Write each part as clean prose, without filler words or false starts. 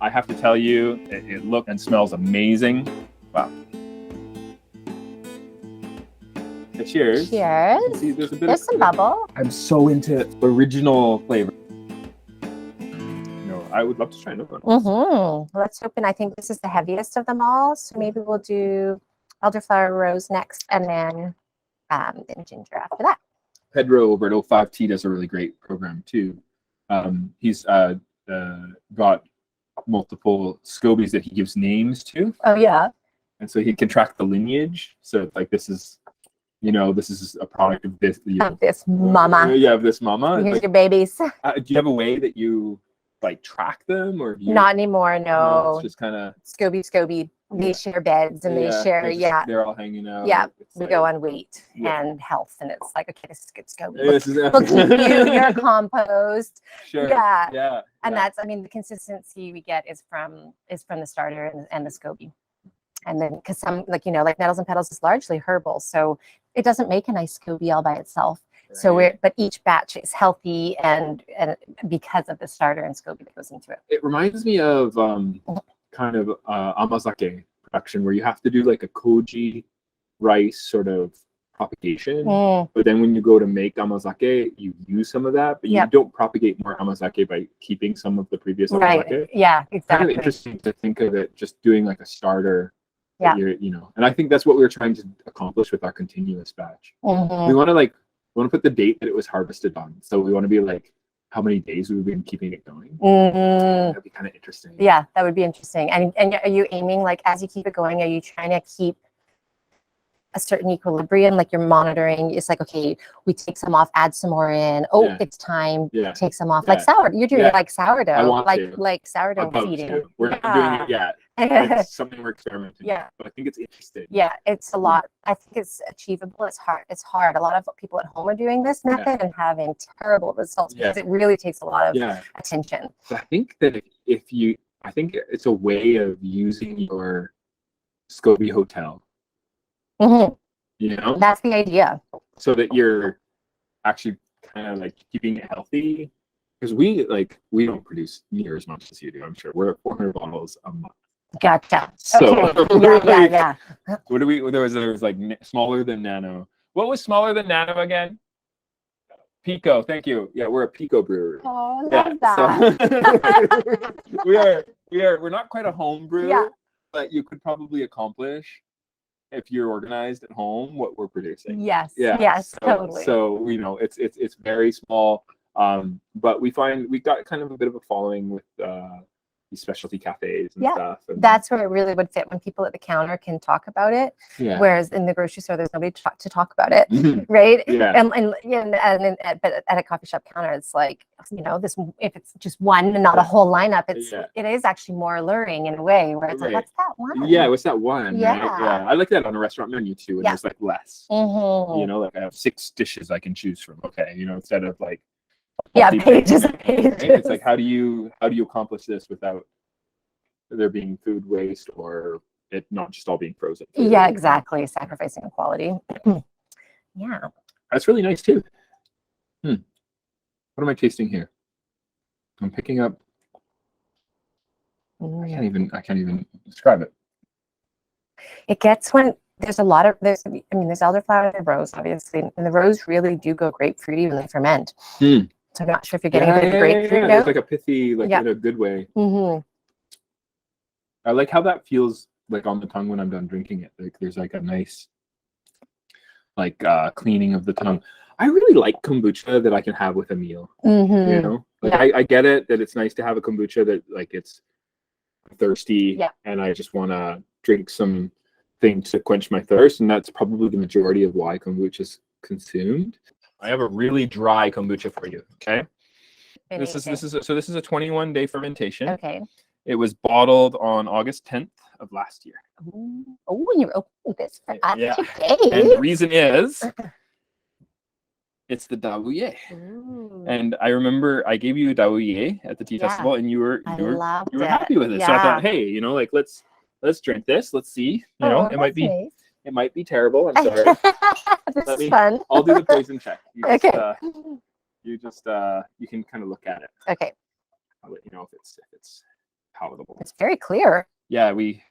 I have to tell you, it looks and smells amazing. Wow. Cheers. Cheers. See, there's some bubble. I'm so into original flavor. I would love to try another one. Let's open. I think this is the heaviest of them all. So maybe we'll do elderflower rose next, and then ginger after that. Pedro over at 05T does a really great program too. He's got multiple scobies that he gives names to. Oh yeah. And so he can track the lineage. So like this is, this is a product of this. Of this mama. Of this mama. Here's your babies. Do you have a way that you like track them, or not anymore? No. It's just kind of Scoby. They share beds and they share. They're all hanging out. Yeah. We go on weight and health, and it's like, okay, this is good Scoby. We'll keep you your compost. Sure. Yeah. And that's, I mean, the consistency we get is from the starter and the Scoby. And then, because some, like Nettles and Petals is largely herbal, so it doesn't make a nice Scoby all by itself. Right. So but each batch is healthy and because of the starter and Scoby that goes into it. It reminds me of kind of amazake production, where you have to do like a koji rice sort of propagation. But then when you go to make amazake, you use some of that, but you don't propagate more amazake by keeping some of the previous amazake. Right. Yeah, exactly. Kind of interesting to think of it just doing like a starter. Yeah. And I think that's what we were trying to accomplish with our continuous batch. We want to put the date that it was harvested on. So we want to be like how many days we've been keeping it going. That'd be kind of interesting. Yeah, that would be interesting. And are you aiming, like, as you keep it going, are you trying to keep a certain equilibrium? Like, you're monitoring, it's like, okay, we take some off, add some more in. It's time, take some off. Like sourdough, you're doing like sourdough. I want like sourdough feeding. We're not doing it yet. It's something we're experimenting with, but I think it's interesting. Yeah, it's a lot. I think it's achievable. It's hard. A lot of people at home are doing this method and having terrible results because it really takes a lot of attention. But I think that I think it's a way of using your Scoby hotel. That's the idea. So that you're actually kind of like keeping it healthy, because we don't produce near as much as you do. I'm sure we're at 400 bottles a month. Gotcha. So okay. Yeah. What do we? There was like smaller than nano. What was smaller than nano again? Pico. Thank you. Yeah, we're a Pico brewery. Oh, love that. We're not quite a home brew, but you could probably accomplish, if you're organized at home, what we're producing. Yes. Totally. So it's very small, but we find we got kind of a bit of a following with these specialty cafes and stuff. And that's where it really would fit, when people at the counter can talk about it. Yeah. Whereas in the grocery store, there's nobody to talk about it, right? Yeah. But at a coffee shop counter, it's like, this, if it's just one and not a whole lineup, it is actually more alluring in a way, where it's like, what's that one? Yeah, what's that one? Yeah. Right? Yeah. I like that on a restaurant menu too, and there's like less. Like I have 6 dishes I can choose from. Okay, instead of like pages and pages. It's like, how do you accomplish this without there being food waste, or it not just all being frozen food? Yeah, exactly. Sacrificing the quality. Yeah. That's really nice too. What am I tasting here? I'm picking up. I can't even describe it. It gets when there's a lot of there's elderflower and rose, obviously, and the rose really do go grapefruity when they ferment. So I'm not sure if you're getting a bit of grapefruit note. It's like a pithy, in a good way. I like how that feels like on the tongue when I'm done drinking it. Like there's like a nice cleaning of the tongue. I really like kombucha that I can have with a meal. I get it that it's nice to have a kombucha that it's thirsty and I just want to drink some thing to quench my thirst, and that's probably the majority of why kombucha is consumed. I have a really dry kombucha for you. Okay. This is a 21-day fermentation. Okay. It was bottled on August 10th of last year. Oh, and you're opening this for us today. And the reason is it's the Daouye. And I remember I gave you a Daouye at the tea festival, and you were happy with it. So I thought, hey, let's let's drink this. Let's see. You know, it might be nice. it might be terrible. I'm sorry. This is fun. I'll do the poison check. Okay. You can kind of look at it. Okay. I'll let you know if it's palatable. It's very clear. Yeah, You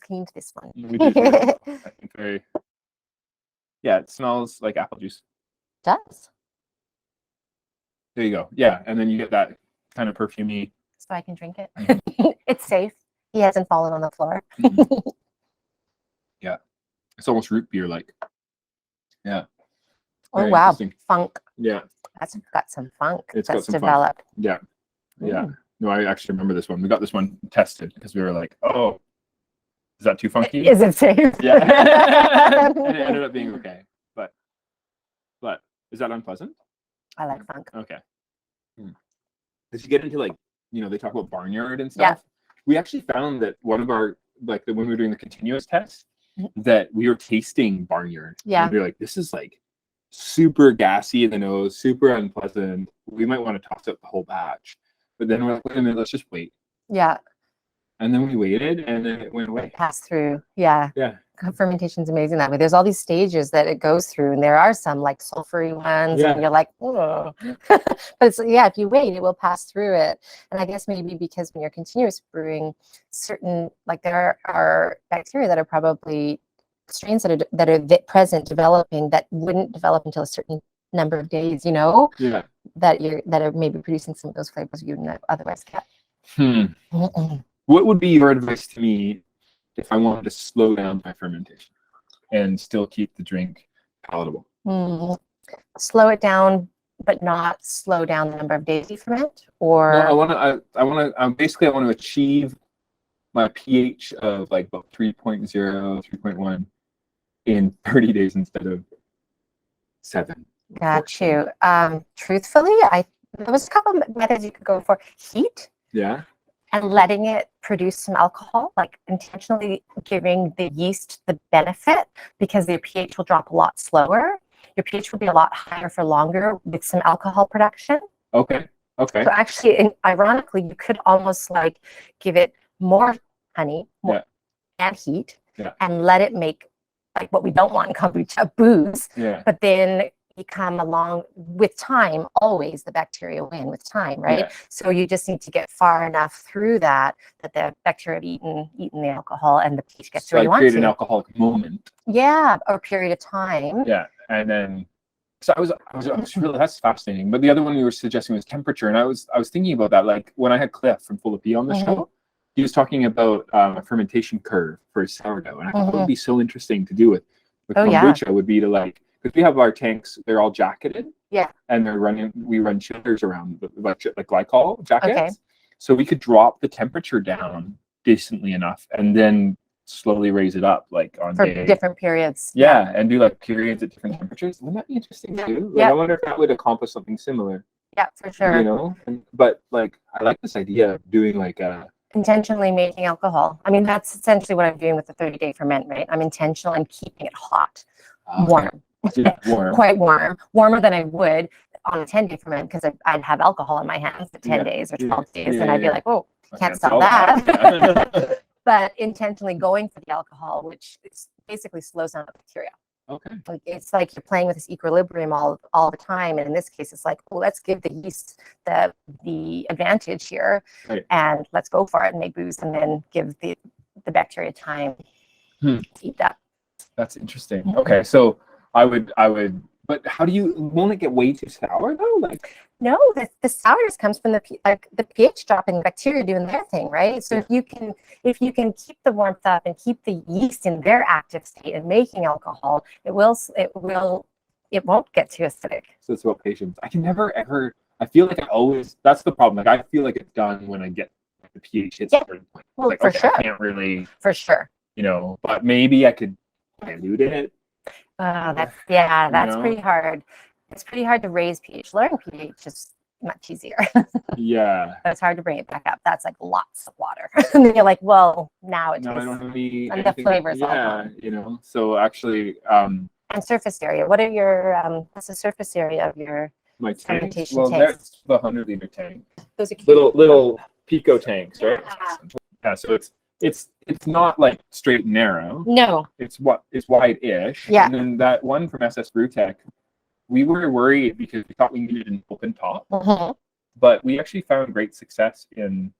cleaned this one. we did. I think very. Yeah, it smells like apple juice. Does. There you go. Yeah, and then you get that kind of perfumey. So I can drink it. It's safe. He hasn't fallen on the floor. Yeah, it's almost root beer like. Yeah. Oh wow, funk. Yeah. That's got some funk. It's that's got some developed. Funk. Yeah. Yeah. No, I actually remember this one. We got this one tested because we were like, oh, is that too funky? Is it safe? Yeah. And it ended up being okay. But is that unpleasant? I like funk. Okay. Did you get into like, you know, they talk about barnyard and stuff? Yeah. We actually found that one of our, like when we were doing the continuous test, that we were tasting barnyard. Yeah. And we were like, this is like super gassy in the nose, super unpleasant. We might want to toss out the whole batch. But then we're like, wait a minute, let's just wait. Yeah. And then we waited and then it went away. Pass through. Yeah. Yeah. Fermentation is amazing that way. There's all these stages that it goes through, and there are some like sulfury ones, and you're like, oh. But it's, yeah, if you wait, it will pass through it. And I guess maybe because when you're continuous brewing, certain, like there are bacteria that are probably strains that are present developing that wouldn't develop until a certain number of days, you know? Yeah. That are maybe producing some of those flavors you wouldn't otherwise get. What would be your advice to me if I wanted to slow down my fermentation and still keep the drink palatable? Slow it down, but not slow down the number of days you ferment, or no, I want to achieve my pH of like about 3.0, 3.1 in 30 days instead of 7. Got you. Truthfully, there was a couple of methods you could go for. Heat. Yeah. And letting it produce some alcohol, like intentionally giving the yeast the benefit, because their pH will drop a lot slower. Your pH will be a lot higher for longer with some alcohol production. Okay. Okay. So actually, ironically, you could almost like give it more honey and heat and let it make like what we don't want in kombucha, booze. Yeah. But then you come along with time, always the bacteria win with time, right? Yeah. So you just need to get far enough through that the bacteria have eaten the alcohol and the pH gets where you want to. Create an alcoholic moment. Yeah, or a period of time. Yeah, and then so I was really, that's fascinating. But the other one you were suggesting was temperature, and I was thinking about that. Like when I had Cliff from Full of Pea on the show, he was talking about a fermentation curve for sourdough, and I thought it would be so interesting to do with kombucha. Would be to like. Because we have our tanks, they're all jacketed. Yeah. And we run chillers around like glycol jackets. Okay. So we could drop the temperature down decently enough and then slowly raise it up like on different periods. Yeah, and do like periods at different temperatures. Wouldn't that be interesting too? Like, I wonder if that would accomplish something similar. Yeah, for sure. You know? But like I like this idea of doing like intentionally making alcohol. I mean, that's essentially what I'm doing with the 30-day ferment, right? I'm intentional and keeping it hot, warm. Yeah, warm. Quite warm, warmer than I would on a 10-day ferment, because I'd have alcohol in my hands for 10 days or 12 days, and I'd be like, oh, can't sell that. But intentionally going for the alcohol, which basically slows down the bacteria. Okay. Like it's like you're playing with this equilibrium all the time, and in this case, it's like, well, let's give the yeast the advantage here, and let's go for it and make booze, and then give the bacteria time to eat that. That's interesting. Okay, so. I would, but how won't it get way too sour though? Like, no, the sourness comes from the pH dropping, the bacteria doing their thing, right? So if you can keep the warmth up and keep the yeast in their active state and making alcohol, it won't get too acidic. So it's about patience. I can never ever. I feel like that's the problem. Like I feel like it's done when I get the pH hits a certain point. Well, like, for sure. I can't really. For sure. You know, but maybe I could dilute it. That's pretty hard. It's pretty hard to raise pH. Lowering pH is much easier. Yeah. But it's hard to bring it back up. That's like lots of water. And then you're like, well, now it tastes. I don't have any. And the flavors all gone. You know. So actually. And surface area. What are your what's the surface area of your fermentation tanks? Well, that's the 100-liter tank. Those are cute. Little pico tanks, right? Yeah. Yeah. So it's it's not like straight and narrow. No. It's wide-ish. Yeah. And then that one from SS Brewtech, we were worried because we thought we needed an open top, but we actually found great success in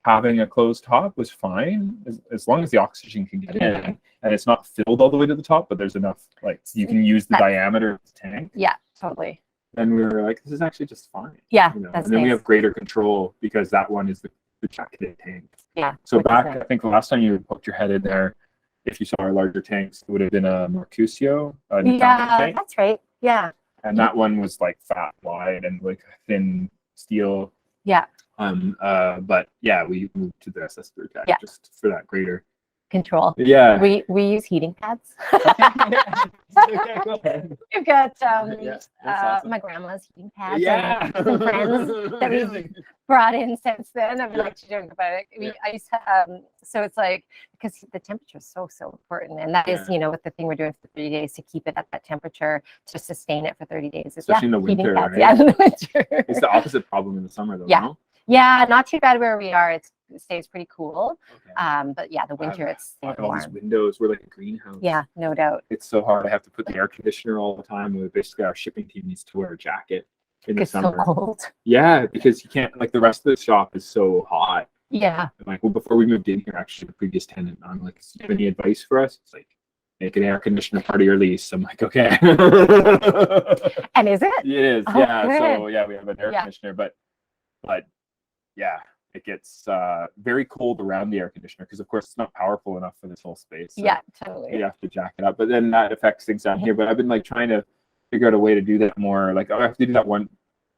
having a closed top was fine as long as the oxygen can get in and it's not filled all the way to the top, but there's enough, like you can use the diameter of the tank. Yeah, totally. And we were like, this is actually just fine. Yeah, you know? that's And then we nice. have greater control because that one is the jacketed tank. Yeah. So back, I think the last time you poked your head in there, if you saw our larger tanks, it would have been a Mercutio. Yeah, tank. that's right. Yeah. And that one was like fat wide and like thin steel. Yeah. But yeah, we moved to the SS Brewtech just for that greater control. Yeah. We use heating pads. We've got awesome. my grandma's heating pads. Yeah. And some friends that we've brought in since then. I've been like joking about it. I used to, so it's like, because the temperature is so important. And that is, you know, what the thing we're doing for 30 days to keep it at that temperature, to sustain it for 30 days. Especially in the winter, pads. right? Yeah, in the winter. It's the opposite problem in the summer though, Yeah. no? Yeah, not too bad where we are. It stays pretty cool. Okay. But yeah, the winter it's all warm. these windows, we're like a greenhouse. Yeah, no doubt. It's so hard. I have to put the air conditioner all the time. Basically, our shipping team needs to wear a jacket in the It's so summer. cold. Yeah, because you can't, like the rest of the shop is so hot. Yeah. I'm like, well, before we moved in here, actually, the previous tenant, I'm like, do you have any advice for us? It's like, make an air conditioner part of your lease. I'm like, okay. And is it? It is, Oh, yeah. good. So yeah, we have an air conditioner, but yeah, it gets very cold around the air conditioner because, of course, it's not powerful enough for this whole space. So Yeah, totally. you have to jack it up, but then that affects things down here. But I've been like trying to figure out a way to do that more. Like I have to do that one,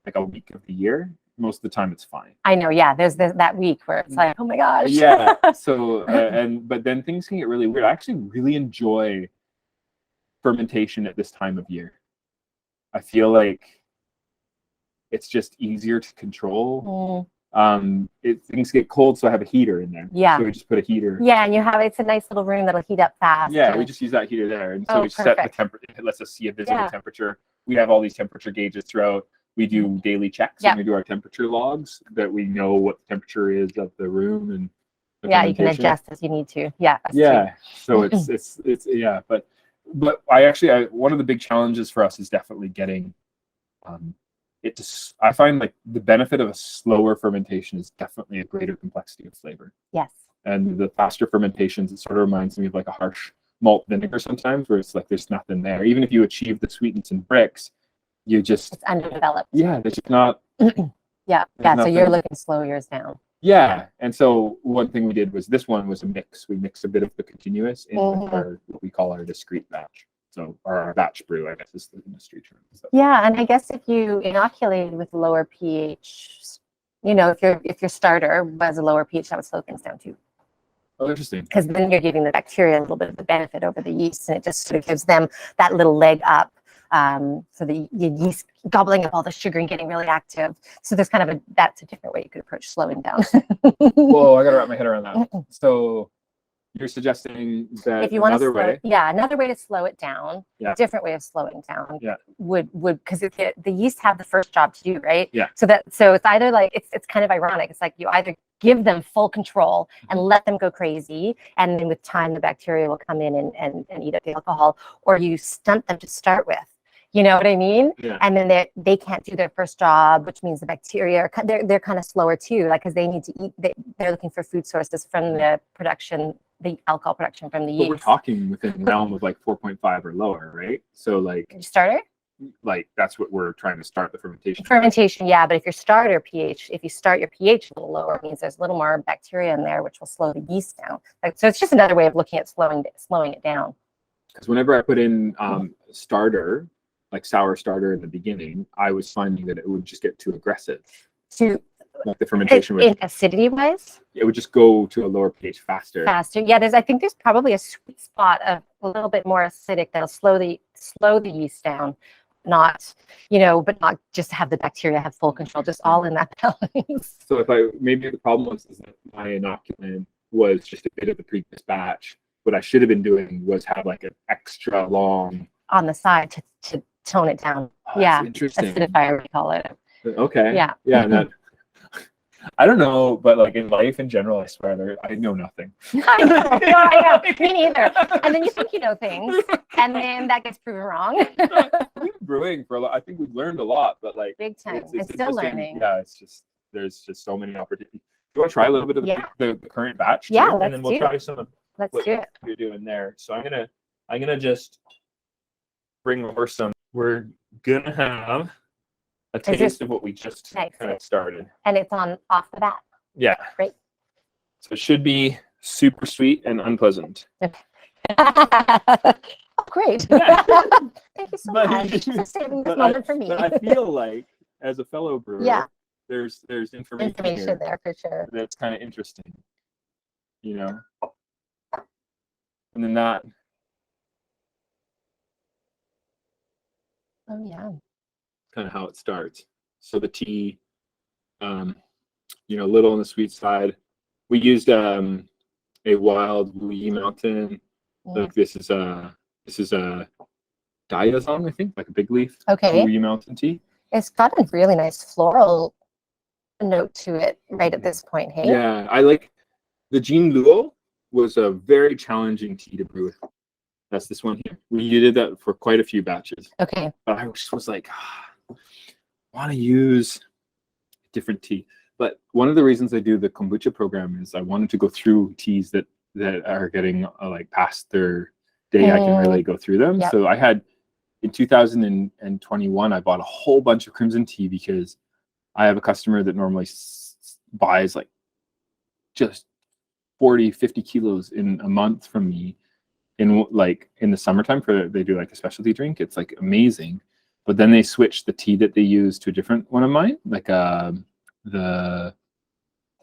like a week of the year. Most of the time, it's fine. I know. Yeah, there's that week where it's like, oh my gosh. Yeah. So but then things can get really weird. I actually really enjoy fermentation at this time of year. I feel like it's just easier to control. Things get cold, so I have a heater in there. Yeah. So we just put a heater. Yeah, and it's a nice little room that'll heat up fast. Yeah, we just use that heater there, and so we set the temperature. It lets us see a visible temperature. We have all these temperature gauges throughout. We do daily checks, and we do our temperature logs that we know what the temperature is of the room and. Yeah, you can adjust as you need to. Yeah. Yeah. So it's yeah, but I one of the big challenges for us is definitely getting I find like the benefit of a slower fermentation is definitely a greater complexity of flavor. Yes. And the faster fermentations, it sort of reminds me of like a harsh malt vinegar sometimes, where it's like there's nothing there. Even if you achieve the sweetness in bricks, it's underdeveloped. Yeah, there's just not. Yeah. So you're looking slow yours down. Yeah. And so one thing we did was this one was a mix. We mixed a bit of the continuous in with our, what we call our discrete batch. So our batch brew, I guess, is the industry term. So. Yeah, and I guess if you inoculate with lower pH, you know, if your starter has a lower pH, that would slow things down too. Oh, interesting. Because then you're giving the bacteria a little bit of the benefit over the yeast, and it just sort of gives them that little leg up. So the yeast gobbling up all the sugar and getting really active. So there's kind of that's a different way you could approach slowing down. Whoa, I gotta wrap my head around that. So you're suggesting that if you want another way, another way to slow it down, different way of slowing down, would because the yeast have the first job to do, right? Yeah. So it's either like it's kind of ironic. It's like you either give them full control and let them go crazy, and then with time the bacteria will come in and eat up the alcohol, or you stunt them to start with. You know what I mean? Yeah. And then they can't do their first job, which means the bacteria they're kind of slower too, like because they need to eat. They're looking for food sources from the alcohol production from the yeast. But we're talking within the realm of like 4.5 or lower, right? So like starter, like that's what we're trying to start the fermentation. Fermentation, yeah. But if you start your pH a little lower, it means there's a little more bacteria in there, which will slow the yeast down. So it's just another way of looking at slowing it down. Because whenever I put in starter, like sour starter in the beginning, I was finding that it would just get too aggressive. Like the fermentation would, in acidity wise, it would just go to a lower pH faster. Yeah, I think there's probably a sweet spot of a little bit more acidic that'll slow the yeast down, not but not just have the bacteria have full control, just all in that balance. So maybe the problem was that my inoculant was just a bit of the previous batch. What I should have been doing was have like an extra long on the side to tone it down. Interesting. Acidifier, we call it. Okay. Yeah. Yeah. And I don't know, but like in life in general, I swear I know nothing. I know. No, I know. Me neither. And then you think you know things, and then that gets proven wrong. We've been brewing for a lot. I think we've learned a lot, but like Big time. it's still interesting. learning. Yeah, it's just there's just so many opportunities. Do you want to try a little bit of the current batch? Yeah, and then we'll try some of what you're doing there. So I'm gonna just bring over some. We're gonna have a taste of what we just kind of started. And it's on off the bat. Yeah. Great. So it should be super sweet and unpleasant. Okay. Oh, great. Yeah. Thank you so much for saving this moment for me. But I feel like, as a fellow brewer, there's information there for sure. That's kind of interesting, you know. And then that. Oh yeah. Kind of how it starts. So the tea, you know, a little on the sweet side. We used a wild Wu Mountain. Like this is a diazon, I think, like a big leaf. Okay. Wu Mountain tea. It's got a really nice floral note to it right at this point. Hey. Yeah, I like the Jean Luo was a very challenging tea to brew with. That's this one here. We did that for quite a few batches. Okay. But I just was like, I want to use different tea. But one of the reasons I do the kombucha program is I wanted to go through teas that are getting like past their day. I can really go through them. Yep. So I had in 2021, I bought a whole bunch of crimson tea because I have a customer that normally buys like just 40, 50 kilos in a month from me. In the summertime they do like a specialty drink. It's like amazing. But then they switched the tea that they use to a different one of mine, like the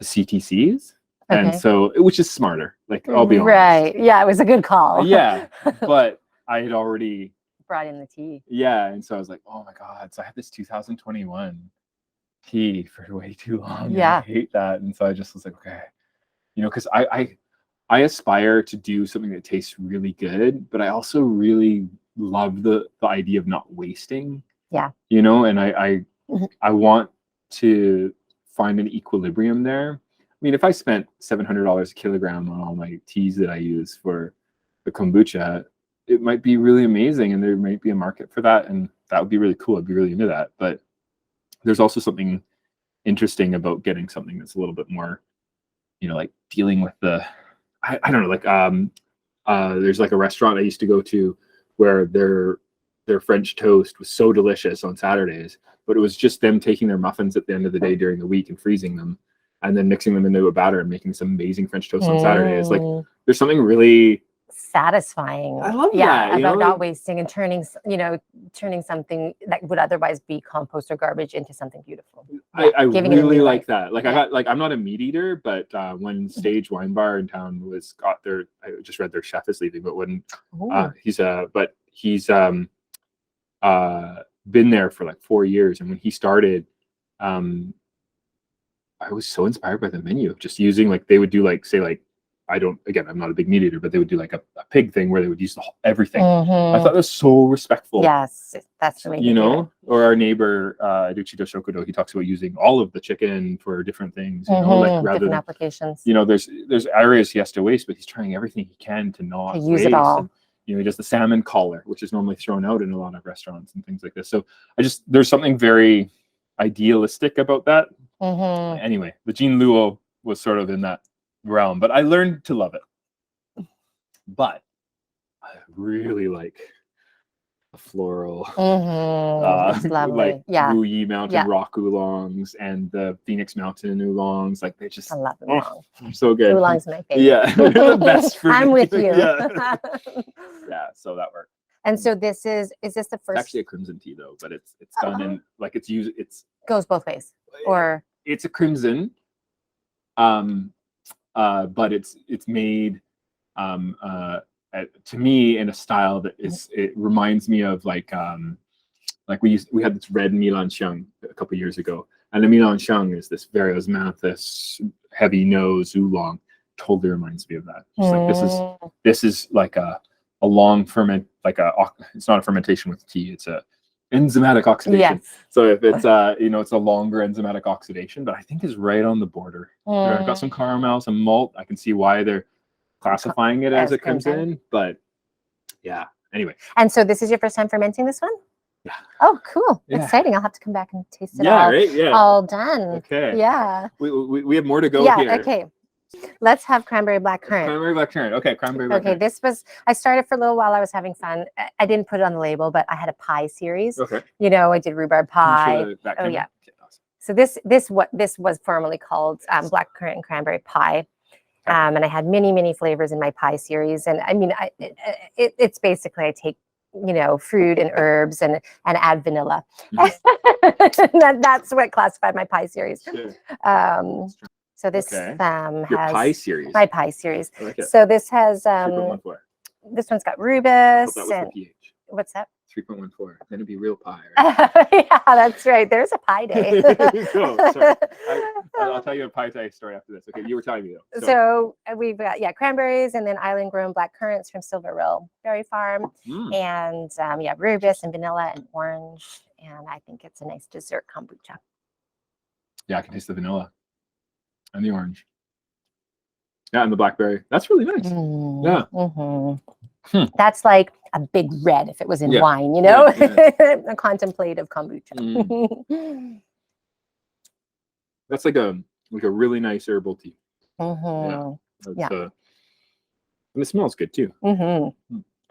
CTCs. Okay. And so, which is smarter, like I'll be honest. Right. Yeah, it was a good call. Yeah. But I had already brought in the tea. Yeah. And so I was like, oh my God. So I had this 2021 tea for way too long. Yeah. I hate that. And so I just was like, okay, you know, because I aspire to do something that tastes really good, but I also really love the idea of not wasting. Yeah. You know, and I want to find an equilibrium there. I mean, if I spent $700 a kilogram on all my teas that I use for the kombucha, it might be really amazing, and there might be a market for that, and that would be really cool. I'd be really into that. But there's also something interesting about getting something that's a little bit more, you know, like dealing with the I don't know, like there's like a restaurant I used to go to where their French toast was so delicious on Saturdays, but it was just them taking their muffins at the end of the day during the week and freezing them and then mixing them into a batter and making some amazing French toast on Saturdays. Like there's something really satisfying. I love that. About not wasting and turning something that would otherwise be compost or garbage into something beautiful. I really like that. Like I'm not a meat eater, but when Stage Wine Bar in town I just read their chef is leaving, but when he's been there for like 4 years, and when he started, I was so inspired by the menu of just using, like, they would do like, say, like, I'm not a big meat eater, but they would do like a pig thing where they would use everything. I thought that was so respectful. Yes, that's the way you know. Or our neighbor Aduchi Doshokudo, he talks about using all of the chicken for different things. You know, like rather different than applications. You know, there's areas he has to waste, but he's trying everything he can to not use it all. And, you know, he does the salmon collar, which is normally thrown out in a lot of restaurants and things like this. So there's something very idealistic about that. Anyway, the Jean Luo was sort of in that realm, but I learned to love it. But I really like the floral, it's lovely. like Wu Mountain rock oolongs and the Phoenix Mountain oolongs. Like they just, I love them all. So good. Oolongs my favorite. Yeah, they're the best for I'm me. with you. Yeah, so that worked. And so is this the first? It's actually a crimson tea though, but it's done in like it's goes both ways, or it's a crimson, but it's made to me in a style that it reminds me of like we had this red Milanxiang a couple years ago, and the Milanxiang is this very osmanthus heavy nose oolong. Totally reminds me of that. Just like this is like a long ferment, like it's not a fermentation with tea. It's a enzymatic oxidation. Yes. So if it's you know, it's a longer enzymatic oxidation, but I think is right on the border. I've got some caramel, some malt. I can see why they're classifying it as a crimson, but yeah. Anyway. And so this is your first time fermenting this one? Yeah. Oh, cool. Yeah. Exciting. I'll have to come back and taste it Yeah, all, right? Yeah. all done. Okay. Yeah. We have more to go Yeah, here. okay. Let's have cranberry blackcurrant. Cranberry blackcurrant. Okay, cranberry blackcurrant. Okay, this was, I started for a little while. I was having fun. I didn't put it on the label, but I had a pie series. Okay. You know, I did rhubarb pie. Oh, yeah. Okay, awesome. So this was formerly called blackcurrant and cranberry pie. And I had many flavors in my pie series. And I mean, it's basically, I take, you know, fruit and herbs and add vanilla. That's what classified my pie series. Sure. So this Your has pie series. my pie series. I like it. So this has 3.14. this one's got rubus. That was the And pH. what's that? 3.14. Then it'd be real pie. Right? Yeah, that's right. There's a pie day. Cool. Sorry. I'll tell you a pie day story after this. Okay, you were telling me though. So we've got cranberries and then island grown black currants from Silver Rill Berry Farm, and rubus and vanilla and orange, and I think it's a nice dessert kombucha. Yeah, I can taste the vanilla and the orange. Yeah, and the blackberry. That's really nice. Yeah. That's like a big red if it was in wine, you know, a contemplative kombucha. That's like a really nice herbal tea. Yeah. And it smells good too.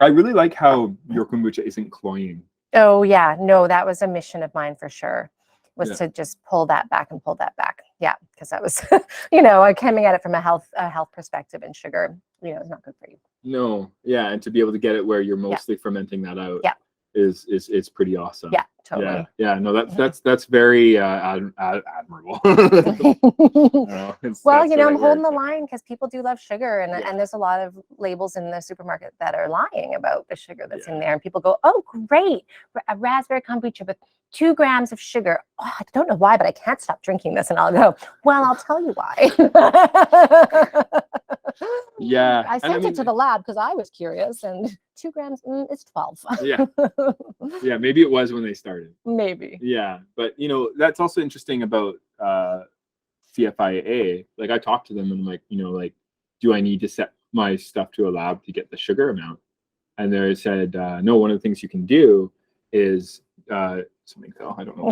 I really like how your kombucha isn't cloying. Oh yeah, no, that was a mission of mine for sure. Was to just pull that back and pull that back. Yeah, because that was, you know, coming at it from a health perspective, and sugar, you know, is not good for you. No, yeah, and to be able to get it where you're mostly fermenting that out, is pretty awesome. Yeah, totally. Yeah. No, that's very admirable. Well, you know, I'm holding the line because people do love sugar, and there's a lot of labels in the supermarket that are lying about the sugar that's in there, and people go, "Oh, great, a raspberry kombucha with 2 grams of sugar. Oh, I don't know why, but I can't stop drinking this." And I'll go, "Well, I'll tell you why." Yeah, I sent it to the lab because I was curious, and 2 grams, it's 12. Yeah, maybe it was when they started. Maybe. Yeah, but you know, that's also interesting about CFIA. Like I talked to them and I'm like, you know, like, do I need to set my stuff to a lab to get the sugar amount? And they said, no, one of the things you can do is something fell. I don't know.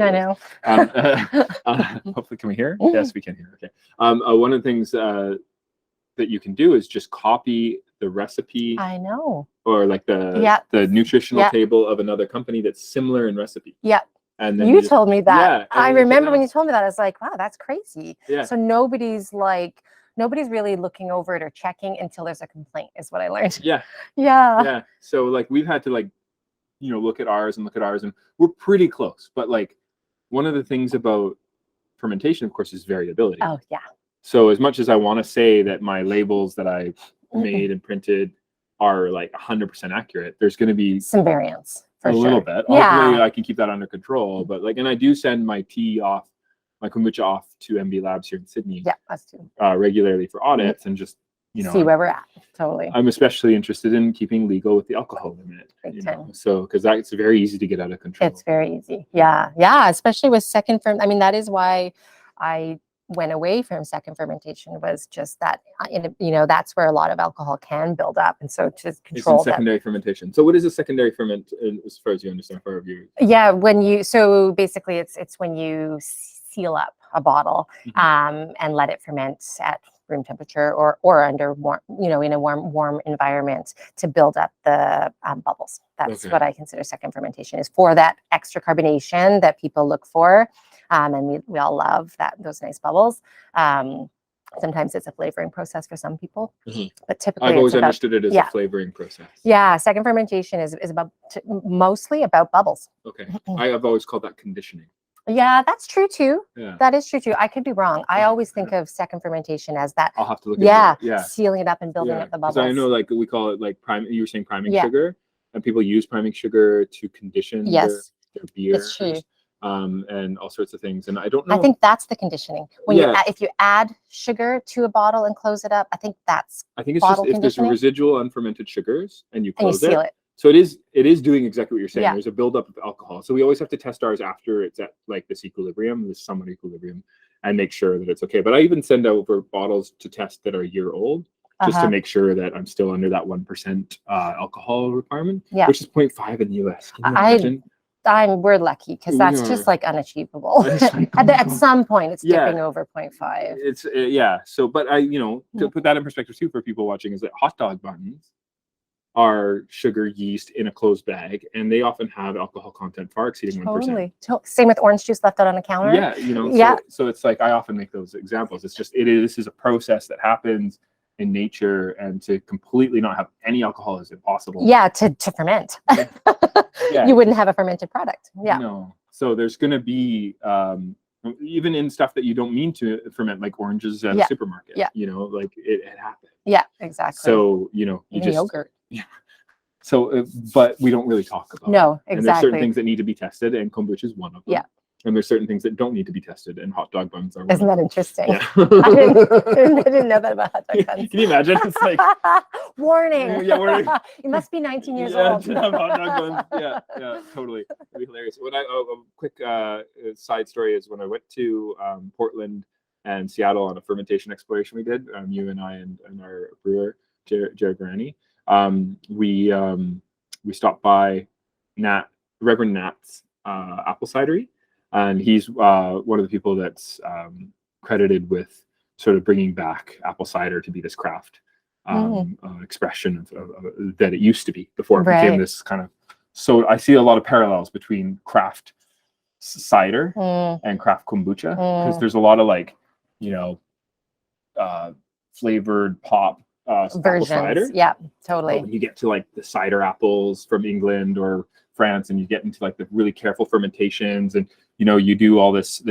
I know. Hopefully, can we hear? Yes, we can hear. Okay. One of the things that you can do is just copy the recipe. I know. Or like the nutritional table of another company that's similar in recipe. Yeah. And then you told me that. Yeah, I remember when you told me that. I was like, wow, that's crazy. Yeah. So nobody's really looking over it or checking until there's a complaint, is what I learned. Yeah. Yeah. Yeah. So like we've had to like, you know, look at ours, and we're pretty close. But like one of the things about fermentation, of course, is variability. Oh yeah. So as much as I want to say that my labels that I made and printed are like 100% accurate, there's going to be some variance for a little bit. Yeah. Hopefully I can keep that under control. But like, and I do send my kombucha off to MB Labs here in Sydney. Yeah, us too. Regularly for audits and just, you know, see where we're at. Totally. I'm especially interested in keeping legal with the alcohol limit. You know? So because that's very easy to get out of control. It's very easy. Yeah. Yeah. Especially with second I mean, that is why I went away from second fermentation, was just that, you know, that's where a lot of alcohol can build up. And so to control it's in secondary fermentation. So what is a secondary ferment as far as you understand for our viewers? Yeah. So basically it's when you seal up a bottle and let it ferment at room temperature or under warm, you know, in a warm environment to build up the bubbles. That's what I consider second fermentation, is for that extra carbonation that people look for. And we all love those nice bubbles. Sometimes it's a flavoring process for some people, but typically I've always understood it as a flavoring process. Yeah, second fermentation is about mostly about bubbles. Okay, I have always called that conditioning. Yeah, that's true too. Yeah. That is true too. I could be wrong. I always think of second fermentation as that. I'll have to look at it. Yeah, sealing it up and building up the bubbles. I know, like we call it like you were saying priming sugar, and people use priming sugar to condition their beer. It's true. And all sorts of things. And I don't know. I think that's the conditioning. When if you add sugar to a bottle and close it up, I think it's just if there's residual unfermented sugars and you close seal it. So it is doing exactly what you're saying. Yeah. There's a buildup of alcohol. So we always have to test ours after it's at like this equilibrium, this somewhat equilibrium, and make sure that it's okay. But I even send over bottles to test that are a year old, just to make sure that I'm still under that 1% alcohol requirement, which is 0.5 in the US. Can you imagine? We're lucky because that's just like unachievable. At some point, it's dipping over 0.5. It's So, but to put that in perspective too for people watching, is that hot dog buns are sugar yeast in a closed bag, and they often have alcohol content far exceeding 1%. Same with orange juice left out on the counter. Yeah, So it's like I often make those examples. It's just this is a process that happens in nature, and to completely not have any alcohol is impossible. Yeah, to ferment. You wouldn't have a fermented product. Yeah. No. So there's going to be even in stuff that you don't mean to ferment, like oranges at a supermarket. Yeah. Like it happens. Yeah, exactly. So you just yogurt. Yeah. So, but we don't really talk about. No, it. exactly. And there's certain things that need to be tested, and kombucha is one of them. Yeah. And there's certain things that don't need to be tested, and hot dog buns are. Isn't that interesting? Yeah. I didn't know that about hot dog buns. Can you imagine? It's like warning. Yeah, warning. You must be 19 years Yeah, old. to have hot dog buns. Yeah, totally. It'd be hilarious. When a quick side story is when I went to Portland and Seattle on a fermentation exploration we did. You and I and our brewer Jared Nyberg. We stopped by Reverend Nat's apple cidery, and he's one of the people that's credited with sort of bringing back apple cider to be this craft expression of that it used to be before it became this kind of. So I see a lot of parallels between craft cider and craft kombucha, because there's a lot of like flavored pop versions. Cider. Yeah, totally. When you get to like the cider apples from England or France, and you get into like the really careful fermentations, and you do all this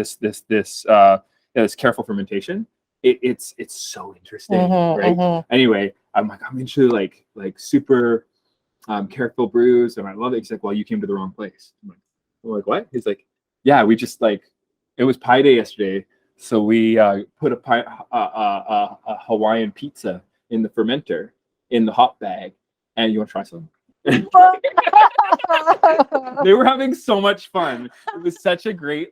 careful fermentation. It's so interesting, right? Anyway, I'm into like super careful brews, and I love it. He's like, well, you came to the wrong place. I'm like, what? He's like, yeah, we just it was Pie Day yesterday, so we put a Hawaiian pizza in the fermenter in the hop bag, and you want to try some? They were having so much fun. It was such a great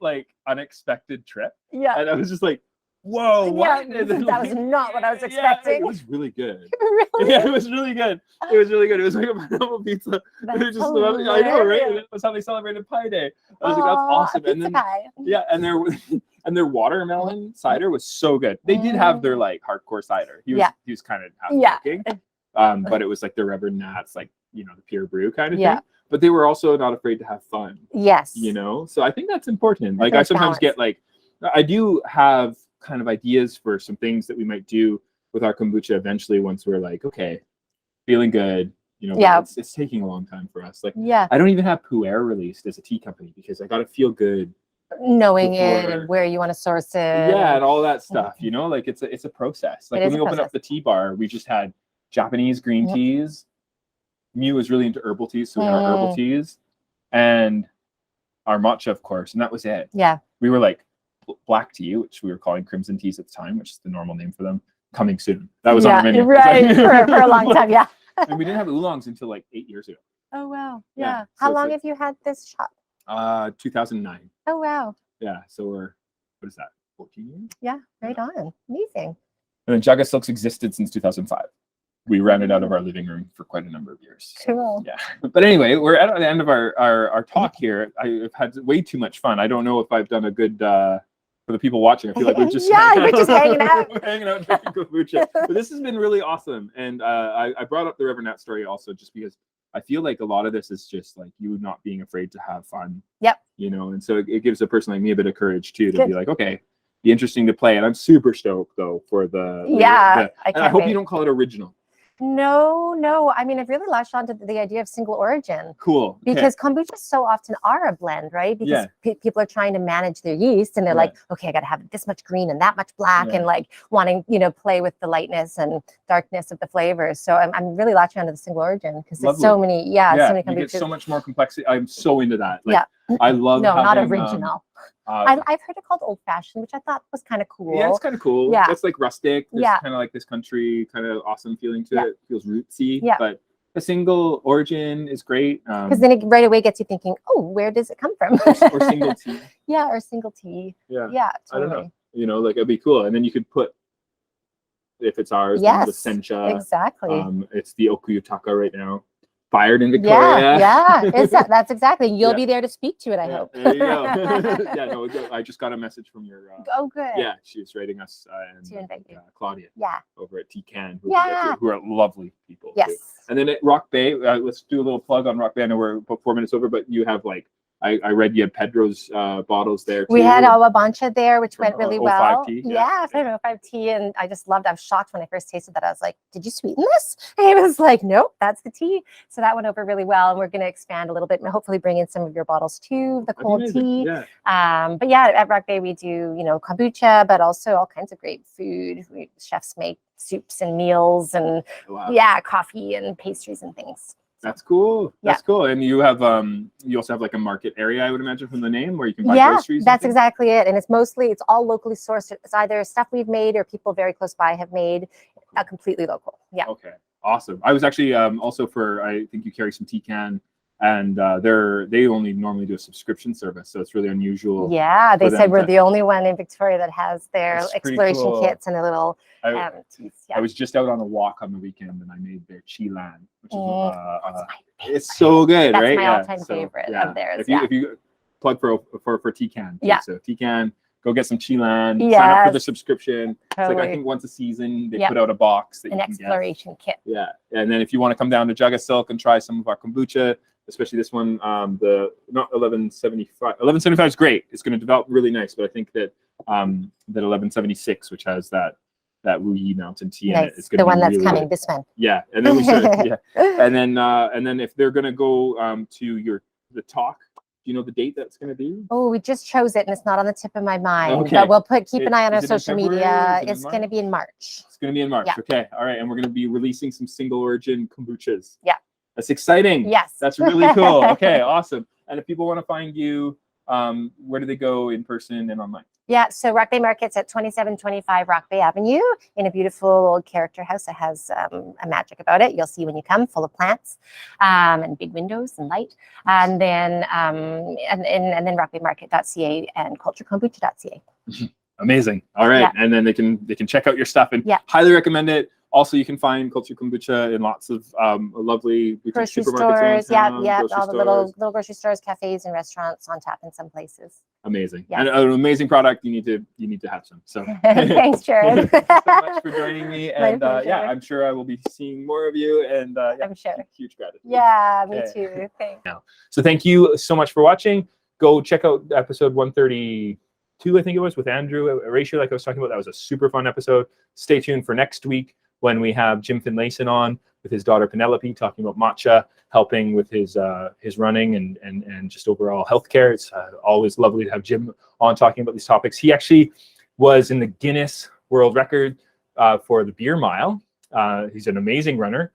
unexpected trip. Yeah, and I was just like, whoa, what? Yeah, that was not what I was expecting. It was really good. Really? Yeah, it was really good. It was really good. It was like a pineapple pizza. I know, right? And that's how they celebrated Pie Day. I was like, that's awesome. And then pie. Yeah, and their watermelon cider was so good. They did have their hardcore cider. He was kind of half-joking. But it was like the Reverend Nat's, the pure brew kind of thing. But they were also not afraid to have fun. Yes. So I think that's important. I sometimes get I do have kind of ideas for some things that we might do with our kombucha eventually, once we're okay, feeling good. It's taking a long time for us. I don't even have Pu'er released as a tea company, because I got to feel good knowing it and where you want to source it. Yeah, and all that stuff. It's a process. When we opened up the tea bar, we just had Japanese green teas. Mew was really into herbal teas, so we had our herbal teas and our matcha, of course, and that was it. Yeah, we were black tea, which we were calling crimson teas at the time, which is the normal name for them. Coming soon. That was on the menu. Right, for a long time. Yeah. And we didn't have oolongs until 8 years ago. Oh wow. Yeah. How long have you had this shop? 2009. Oh wow. Yeah. So we're, what is that? 14 years? Yeah. Right on. Amazing. And then JagaSilk's existed since 2005. We ran it out of our living room for quite a number of years. Cool. Yeah. But anyway, we're at the end of our talk here. I've had way too much fun. I don't know if I've done a good for the people watching. I feel like we're just we're just hanging out. We're hanging out drinking kombucha. But this has been really awesome. And I brought up the Reverend Nat story also just because I feel like a lot of this is just you not being afraid to have fun. Yep. And so it gives a person like me a bit of courage too, to be like, okay, be interesting to play. And I'm super stoked though for the I hope you don't call it original. No. I mean, I've really latched onto the idea of single origin. Cool. Because kombuchas so often are a blend, right? Because people are trying to manage their yeast, and they're like, okay, I got to have this much green and that much black, and wanting, play with the lightness and darkness of the flavors. So I'm really latching onto the single origin because there's so many, so many kombuchas. You get so much more complexity. I'm so into that. I love having, not original. I've heard it called old fashioned, which I thought was kind of cool. Yeah, it's kind of cool. Yeah, it's rustic. There's kind of this country kind of awesome feeling to it. It feels rootsy. Yeah, but a single origin is great. Because then it right away gets you thinking, oh, where does it come from? Or single tea. Yeah, or single tea. Yeah. Yeah, I don't totally. know. You know, like it'd be cool. And then you could put, if it's ours, Yes, the sencha. exactly. It's the okuyutaka right now. Fired in Victoria. Yeah, that's exactly. You'll be there to speak to it, I hope. There you go. Yeah, no, I just got a message from your. Oh, good. Yeah, she was writing us To invite you. Claudia. Yeah. Over at TCAN, Yeah. who are lovely people. Yes. Too. And then at Rock Bay, let's do a little plug on Rock Bay. I know we're about 4 minutes over, but you have like, I read you had Pedro's bottles there too. We had Agua Bancha there, which went really well. 05T, yeah, from 05T, and I just loved. I was shocked when I first tasted that. I was like, "Did you sweeten this?" And he was like, "Nope, that's the tea." So that went over really well, and we're going to expand a little bit and hopefully bring in some of your bottles too, the cold tea. Yeah. But yeah, at Rock Bay we do kombucha, but also all kinds of great food. Chefs make soups and meals, and coffee and pastries and things. That's cool. That's cool. And you have you also have like a market area, I would imagine, from the name where you can buy groceries. That's exactly it. And it's all locally sourced. It's either stuff we've made or people very close by have made, completely local. Yeah. Okay. Awesome. I was actually also I think you carry some TCAN, and they only normally do a subscription service, so it's really unusual. Yeah, they said we're the only one in Victoria that has their exploration kits and a little teas. Yeah. I was just out on a walk on the weekend, and I made their chilan, which is it's so good, That's right? my all-time favorite of theirs. If you plug for TCAN, so TCAN, go get some chilan. Yes. Sign up for the subscription. Totally. It's like I think once a season they put out a box that an you can exploration kit. Yeah, and then if you want to come down to JagaSilk and try some of our kombucha, especially this one, the not 1175. 1175 is great. It's going to develop really nice, but I think that that 1176, which has that Wu Yi mountain tea in it, is going to be the one that's really coming. Good. This one. Yeah, and then we should. and then if they're going to go to the talk. Do you know the date that's going to be? Oh, we just chose it, and it's not on the tip of my mind. Okay. But we'll keep an eye on our social media. It's going to be in March. It's going to be in March. Yeah. Okay. All right. And we're going to be releasing some single origin kombuchas. Yeah. That's exciting. Yes. That's really cool. Okay. Awesome. And if people want to find you, where do they go in person and online? Yeah, so Rock Bay Market's at 2725 Rock Bay Avenue in a beautiful old character house that has a magic about it. You'll see when you come, full of plants and big windows and light. And then and then rockbaymarket.ca and culturekombucha.ca. Amazing. All right, and then they can check out your stuff and highly recommend it. Also, you can find Culture Kombucha in lots of lovely grocery supermarkets. stores, all the little grocery stores, cafes, and restaurants on tap in some places. Amazing, and an amazing product. You need to have some. So thanks, Jared. Thanks so much for joining me, and I'm sure I will be seeing more of you. And I'm sure. Huge gratitude. Yeah, me too. Thanks. So thank you so much for watching. Go check out episode 132, I think it was, with Andrew Ratio, like I was talking about. That was a super fun episode. Stay tuned for next week, when we have Jim Finlayson on with his daughter Penelope, talking about matcha, helping with his running and just overall healthcare. It's always lovely to have Jim on talking about these topics. He actually was in the Guinness World Record for the beer mile. He's an amazing runner.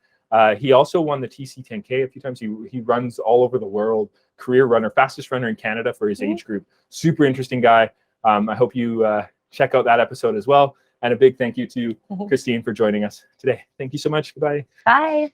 He also won the TC10K a few times. He runs all over the world, career runner, fastest runner in Canada for his age group. Super interesting guy. I hope you check out that episode as well. And a big thank you to Christine for joining us today. Thank you so much. Goodbye. Bye.